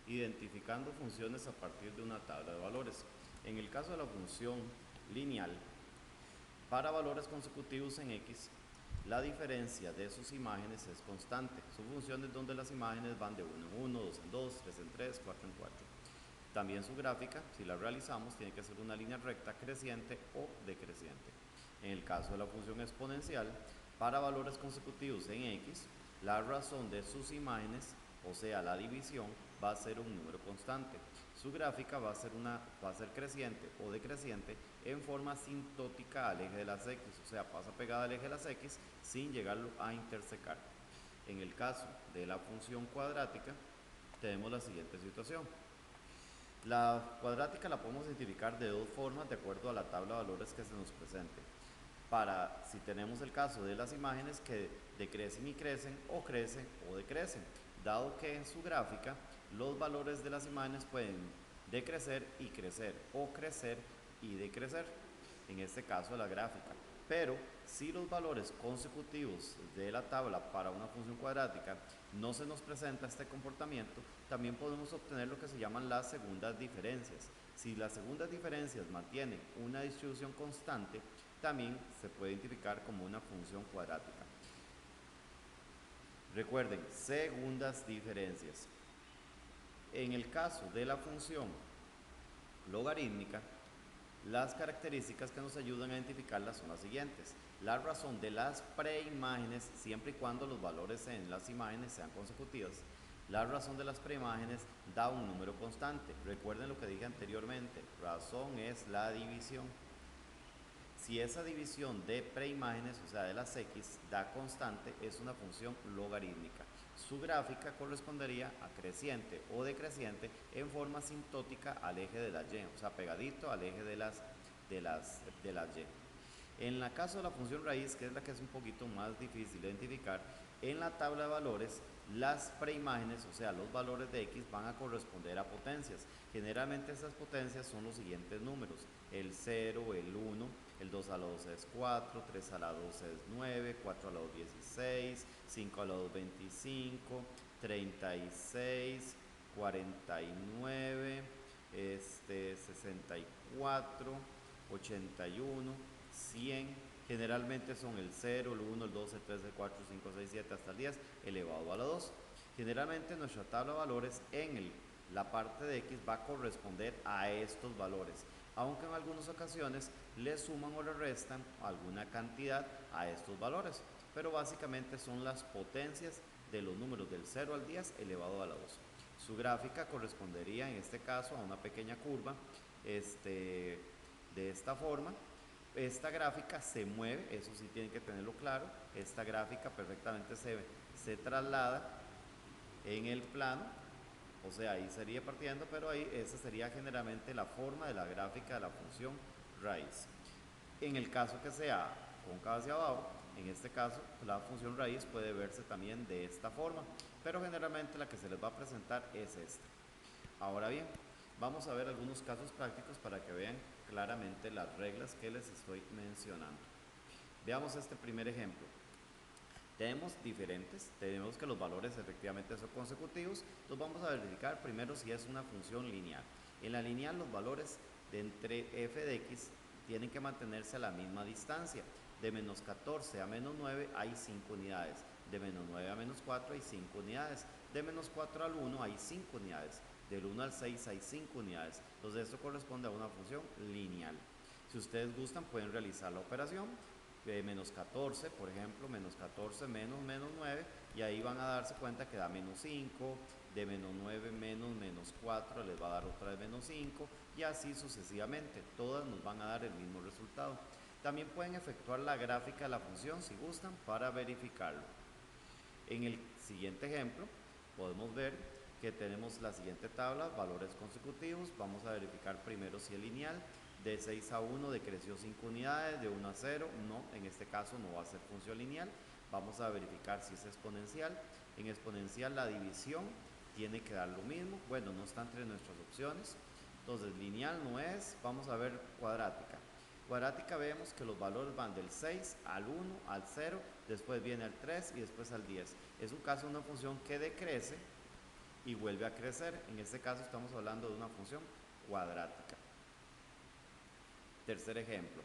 identificando funciones a partir de una tabla de valores. En el caso de la función lineal, para valores consecutivos en X, la diferencia de sus imágenes es constante. Su función es donde las imágenes van de 1 en 1, 2 en 2, 3 en 3, 4 en 4. También su gráfica, si la realizamos, tiene que ser una línea recta creciente o decreciente. En el caso de la función exponencial, para valores consecutivos en X, la razón de sus imágenes, o sea, la división, va a ser un número constante. Su gráfica va a ser creciente o decreciente en forma sintótica al eje de las X, o sea, pasa pegada al eje de las X sin llegarlo a intersecar. En el caso de la función cuadrática, tenemos la siguiente situación. La cuadrática la podemos identificar de dos formas de acuerdo a la tabla de valores que se nos presente. Si tenemos el caso de las imágenes que decrecen y crecen o decrecen, dado que en su gráfica los valores de las imágenes pueden decrecer y crecer o crecer y decrecer, en este caso la gráfica. Pero si los valores consecutivos de la tabla para una función cuadrática no se nos presenta este comportamiento, también podemos obtener lo que se llaman las segundas diferencias. Si las segundas diferencias mantienen una distribución constante, también se puede identificar como una función cuadrática. Recuerden, segundas diferencias. En el caso de la función logarítmica, las características que nos ayudan a identificarlas son las siguientes. La razón de las preimágenes, siempre y cuando los valores en las imágenes sean consecutivas, la razón de las preimágenes da un número constante. Recuerden lo que dije anteriormente, razón es la división. Si esa división de preimágenes, o sea de las X, da constante, es una función logarítmica. Su gráfica correspondería a creciente o decreciente en forma sintótica al eje de la Y, o sea pegadito al eje de las Y. En el caso de la función raíz, que es la que es un poquito más difícil de identificar, en la tabla de valores, las preimágenes, o sea, los valores de X van a corresponder a potencias. Generalmente estas potencias son los siguientes números: el 0, el 1, el 2 a la 12 es 4, 3 a la 12 es 9, 4 a la 2 16, 5 a la 2 25, 36, 49, 64, 81, 100, generalmente son el 0, el 1, el 2, el 3, el 4, el 5, el 6, 7 hasta el 10 elevado a la 2. Generalmente nuestra tabla de valores en la parte de X va a corresponder a estos valores, aunque en algunas ocasiones le suman o le restan alguna cantidad a estos valores, pero básicamente son las potencias de los números del 0 al 10 elevado a la 2. Su gráfica correspondería en este caso a una pequeña curva de esta forma. Esta gráfica se mueve, eso sí tienen que tenerlo claro. Esta gráfica perfectamente se traslada en el plano, o sea, ahí sería partiendo, pero ahí esa sería generalmente la forma de la gráfica de la función raíz. En el caso que sea cóncava hacia abajo, en este caso la función raíz puede verse también de esta forma, pero generalmente la que se les va a presentar es esta. Ahora bien, vamos a ver algunos casos prácticos para que vean claramente las reglas que les estoy mencionando. Veamos este primer ejemplo. Tenemos que los valores efectivamente son consecutivos. Entonces vamos a verificar primero si es una función lineal. En la lineal los valores de entre f de x tienen que mantenerse a la misma distancia. De menos 14 a menos 9 hay 5 unidades. De menos 9 a menos 4 hay 5 unidades. De menos 4 al 1 hay 5 unidades. Del 1 al 6 hay 5 unidades. Entonces esto corresponde a una función lineal. Si ustedes gustan pueden realizar la operación de menos 14, por ejemplo, menos 14 menos 9, y ahí van a darse cuenta que da menos 5, de menos 9 menos 4 les va a dar otra vez menos 5, y así sucesivamente, todas nos van a dar el mismo resultado. También pueden efectuar la gráfica de la función si gustan para verificarlo. En el siguiente ejemplo podemos ver que tenemos la siguiente tabla, valores consecutivos. Vamos a verificar primero si es lineal. De 6 a 1 decreció 5 unidades, de 1 a 0, no, en este caso no va a ser función lineal. Vamos a verificar si es exponencial. En exponencial la división tiene que dar lo mismo, bueno, no está entre nuestras opciones. Entonces lineal no es, vamos a ver cuadrática. Cuadrática vemos que los valores van del 6 al 1, al 0, después viene al 3 y después al 10. Es un caso de una función que decrece y vuelve a crecer. En este caso estamos hablando de una función cuadrática. Tercer ejemplo.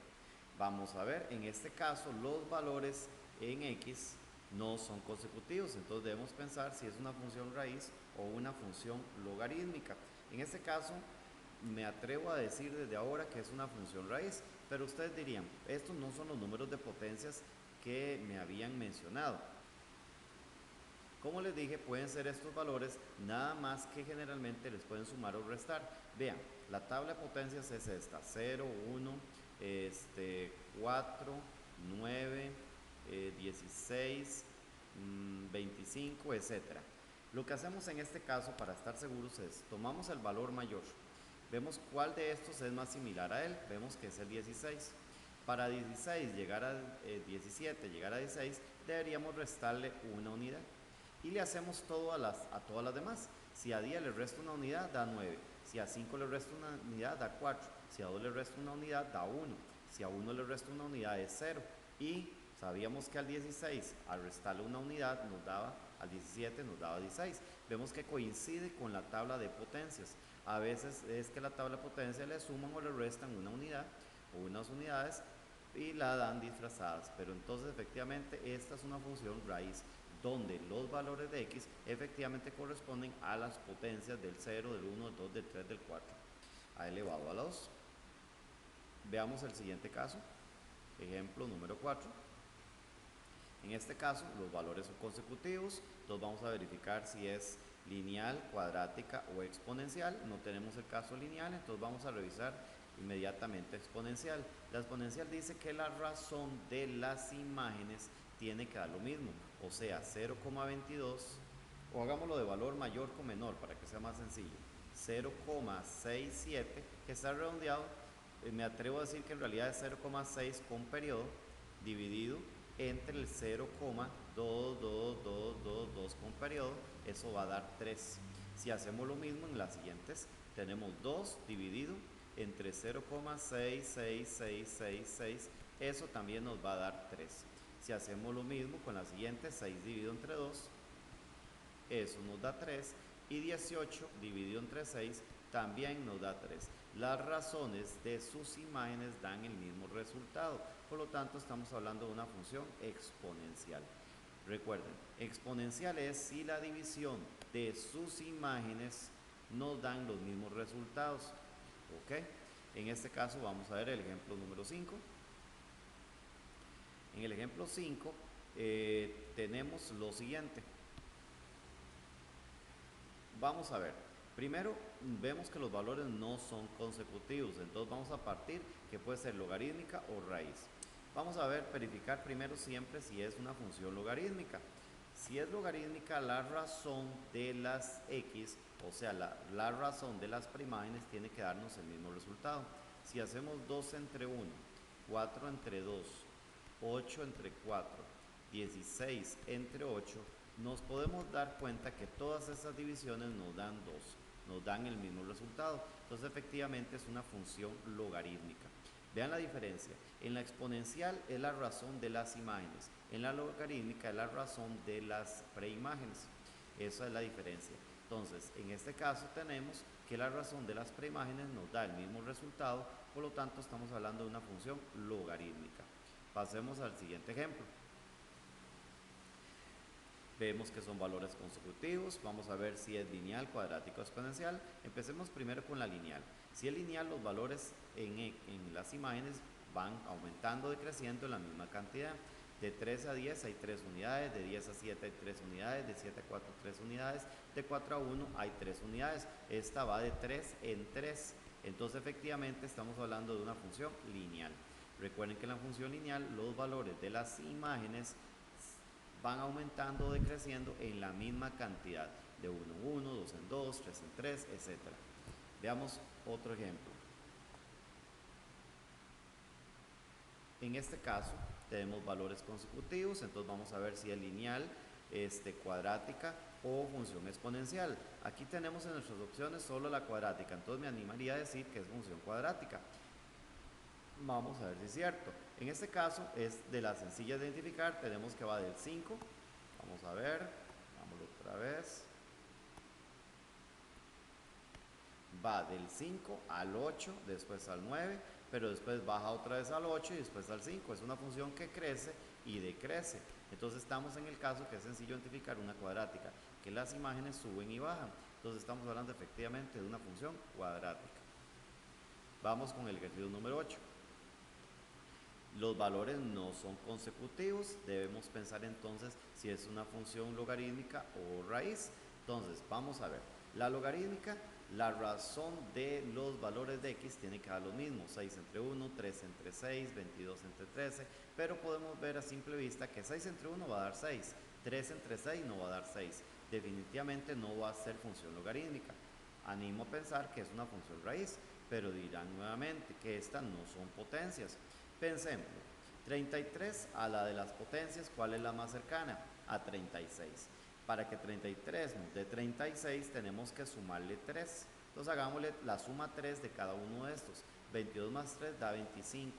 Vamos a ver, en este caso los valores en x no son consecutivos, entonces debemos pensar si es una función raíz o una función logarítmica. En este caso me atrevo a decir desde ahora que es una función raíz, pero ustedes dirían, estos no son los números de potencias que me habían mencionado. Como les dije, pueden ser estos valores, nada más que generalmente les pueden sumar o restar. Vean, la tabla de potencias es esta: 0, 1, 4, 9, 16, 25, etc. Lo que hacemos en este caso, para estar seguros, es tomamos el valor mayor, vemos cuál de estos es más similar a él, vemos que es el 16. Para 16 llegar a 17, llegar a 16, deberíamos restarle una unidad. Y le hacemos todo a todas las demás. Si a 10 le resto una unidad, da 9. Si a 5 le resto una unidad, da 4. Si a 2 le resto una unidad, da 1. Si a 1 le resto una unidad, es 0. Y sabíamos que al 16, al restarle una unidad, nos daba, al 17 nos daba 16. Vemos que coincide con la tabla de potencias. A veces es que la tabla de potencias le suman o le restan una unidad o unas unidades y la dan disfrazadas. Pero entonces efectivamente esta es una función raíz, donde los valores de x efectivamente corresponden a las potencias del 0, del 1, del 2, del 3, del 4, a elevado a la 2. Veamos el siguiente caso, ejemplo número 4. En este caso los valores son consecutivos, entonces vamos a verificar si es lineal, cuadrática o exponencial. No tenemos el caso lineal, entonces vamos a revisar inmediatamente exponencial. La exponencial dice que la razón de las imágenes tiene que dar lo mismo, o sea 0,22, o hagámoslo de valor mayor con menor para que sea más sencillo, 0,67, que está redondeado. Me atrevo a decir que en realidad es 0,6 con periodo dividido entre el 0,22222 con periodo, eso va a dar 3. Si hacemos lo mismo en las siguientes, tenemos 2 dividido entre 0,66666, eso también nos va a dar 3. Si hacemos lo mismo con la siguiente, 6 dividido entre 2, eso nos da 3, y 18 dividido entre 6 también nos da 3. Las razones de sus imágenes dan el mismo resultado, por lo tanto estamos hablando de una función exponencial. Recuerden, exponencial es si la división de sus imágenes nos dan los mismos resultados. ¿Ok? En este caso vamos a ver el ejemplo número 5. En el ejemplo 5 tenemos lo siguiente. Vamos a ver, primero vemos que los valores no son consecutivos, entonces vamos a partir que puede ser logarítmica o raíz. Vamos a ver, verificar primero siempre si es una función logarítmica. Si es logarítmica, la razón de las x, o sea, la razón de las primágenes tiene que darnos el mismo resultado. Si hacemos 2 entre 1, 4 entre 2, 8 entre 4, 16 entre 8, nos podemos dar cuenta que todas esas divisiones nos dan 2, nos dan el mismo resultado. Entonces efectivamente es una función logarítmica. Vean la diferencia, en la exponencial es la razón de las imágenes, en la logarítmica es la razón de las preimágenes. Esa es la diferencia. Entonces en este caso tenemos que la razón de las preimágenes nos da el mismo resultado, por lo tanto estamos hablando de una función logarítmica. Pasemos al siguiente ejemplo. Vemos que son valores consecutivos, vamos a ver si es lineal, cuadrático o exponencial. Empecemos primero con la lineal. Si es lineal, los valores en las imágenes van aumentando o decreciendo en la misma cantidad. De 3 a 10 hay 3 unidades, de 10 a 7 hay 3 unidades, de 7 a 4 3 unidades, de 4 a 1 hay 3 unidades. Esta va de 3 en 3, entonces efectivamente estamos hablando de una función lineal. Recuerden que en la función lineal los valores de las imágenes van aumentando o decreciendo en la misma cantidad, de 1 en 1, 2 en 2, 3 en 3, etc. Veamos otro ejemplo. En este caso tenemos valores consecutivos, entonces vamos a ver si es lineal, cuadrática o función exponencial. Aquí tenemos en nuestras opciones solo la cuadrática, entonces me animaría a decir que es función cuadrática. Vamos a ver si es cierto. En este caso es de las sencillas de identificar, tenemos que va del 5, vamos a ver, vámonos otra vez, va del 5 al 8, después al 9, pero después baja otra vez al 8 y después al 5. Es una función que crece y decrece. Entonces estamos en el caso que es sencillo identificar una cuadrática, que las imágenes suben y bajan. Entonces estamos hablando efectivamente de una función cuadrática. Vamos con el ejercicio número 8. Los valores no son consecutivos, debemos pensar entonces si es una función logarítmica o raíz. Entonces, vamos a ver, la logarítmica, la razón de los valores de x tiene que dar lo mismo, 6 entre 1, 3 entre 6, 22 entre 13, pero podemos ver a simple vista que 6 entre 1 va a dar 6, 3 entre 6 no va a dar 6, definitivamente no va a ser función logarítmica. Animo a pensar que es una función raíz, pero dirán nuevamente que estas no son potencias. Pensemos, 33 a la de las potencias, ¿cuál es la más cercana? A 36. Para que 33 nos dé 36 tenemos que sumarle 3. Entonces hagámosle la suma 3 de cada uno de estos. 22 más 3 da 25,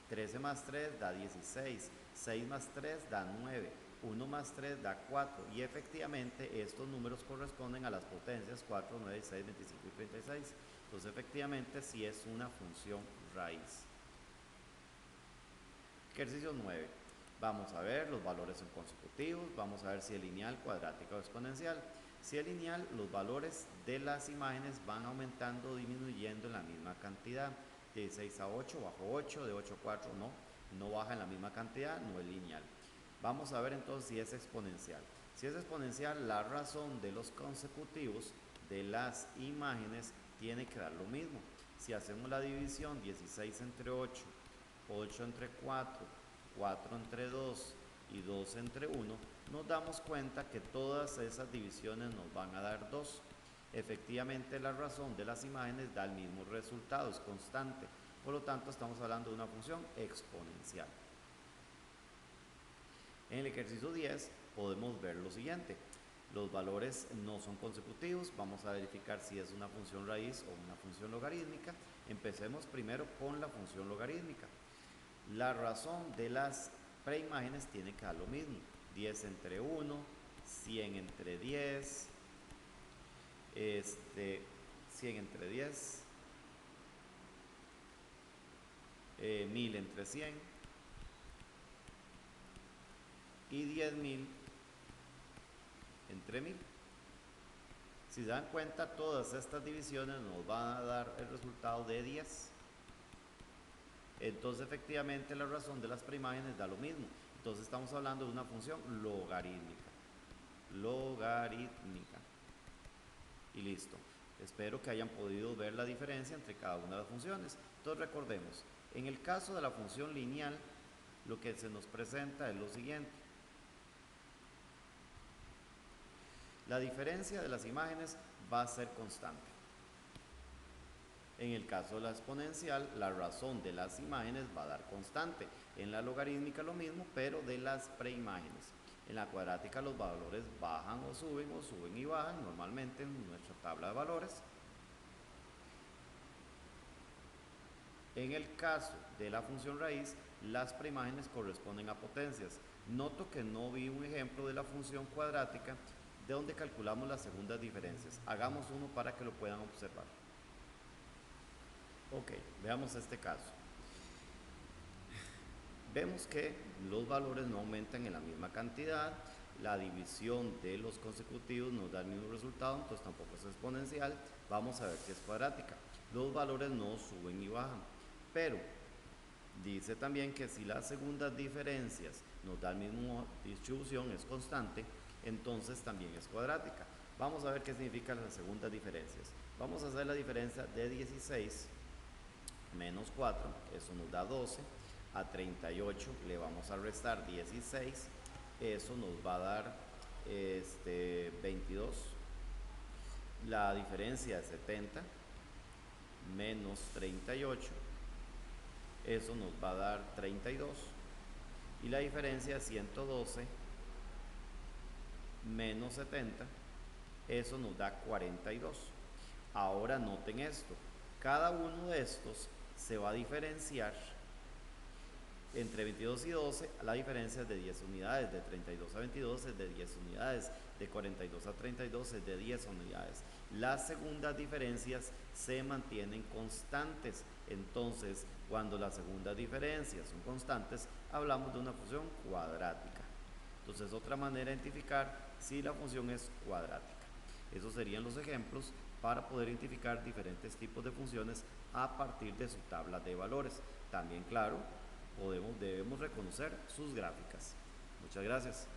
13 más 3 da 16, 6 más 3 da 9, 1 más 3 da 4 y efectivamente estos números corresponden a las potencias 4, 9, 6, 25 y 36. Entonces efectivamente sí es una función raíz. Ejercicio 9. Vamos a ver, los valores son consecutivos, vamos a ver si es lineal, cuadrática o exponencial. Si es lineal, los valores de las imágenes van aumentando o disminuyendo en la misma cantidad. De 6 a 8, bajo 8, de 8 a 4, no baja en la misma cantidad, no es lineal. Vamos a ver entonces si es exponencial. Si es exponencial, la razón de los consecutivos de las imágenes tiene que dar lo mismo. Si hacemos la división 16 entre 8, 8 entre 4, 4 entre 2 y 2 entre 1, nos damos cuenta que todas esas divisiones nos van a dar 2. Efectivamente, la razón de las imágenes da el mismo resultado, es constante. Por lo tanto, estamos hablando de una función exponencial. En el ejercicio 10 podemos ver lo siguiente. Los valores no son consecutivos, vamos a verificar si es una función raíz o una función logarítmica. Empecemos primero con la función logarítmica. La razón de las preimágenes tiene que dar lo mismo, 10 entre 1, 100 entre 10, 100 entre 10, 1000 entre 100 y 10.000 entre 1000. Si se dan cuenta, todas estas divisiones nos van a dar el resultado de 10. Entonces efectivamente la razón de las preimágenes da lo mismo. Entonces estamos hablando de una función logarítmica. Logarítmica. Y listo. Espero que hayan podido ver la diferencia entre cada una de las funciones. Entonces recordemos, en el caso de la función lineal, lo que se nos presenta es lo siguiente. La diferencia de las imágenes va a ser constante. En el caso de la exponencial, la razón de las imágenes va a dar constante. En la logarítmica lo mismo, pero de las preimágenes. En la cuadrática los valores bajan o suben y bajan, normalmente en nuestra tabla de valores. En el caso de la función raíz, las preimágenes corresponden a potencias. Noto que no vi un ejemplo de la función cuadrática de donde calculamos las segundas diferencias. Hagamos uno para que lo puedan observar. Ok, veamos este caso. Vemos que los valores no aumentan en la misma cantidad, la división de los consecutivos nos da el mismo resultado, entonces tampoco es exponencial. Vamos a ver si es cuadrática. Los valores no suben y bajan, pero dice también que si las segundas diferencias nos dan la misma distribución, es constante, entonces también es cuadrática. Vamos a ver qué significan las segundas diferencias. Vamos a hacer la diferencia de 16 menos 4, eso nos da 12, a 38 le vamos a restar 16, eso nos va a dar 22, la diferencia de 70 menos 38, eso nos va a dar 32, y la diferencia de 112 menos 70, eso nos da 42. Ahora noten esto, cada uno de estos se va a diferenciar entre 22 y 12, la diferencia es de 10 unidades, de 32 a 22 es de 10 unidades, de 42 a 32 es de 10 unidades. las segundas diferencias se mantienen constantes. Entonces, cuando las segundas diferencias son constantes, hablamos de una función cuadrática. Entonces, otra manera de identificar si la función es cuadrática. Esos serían los ejemplos para poder identificar diferentes tipos de funciones a partir de su tabla de valores. También, claro, debemos reconocer sus gráficas. Muchas gracias.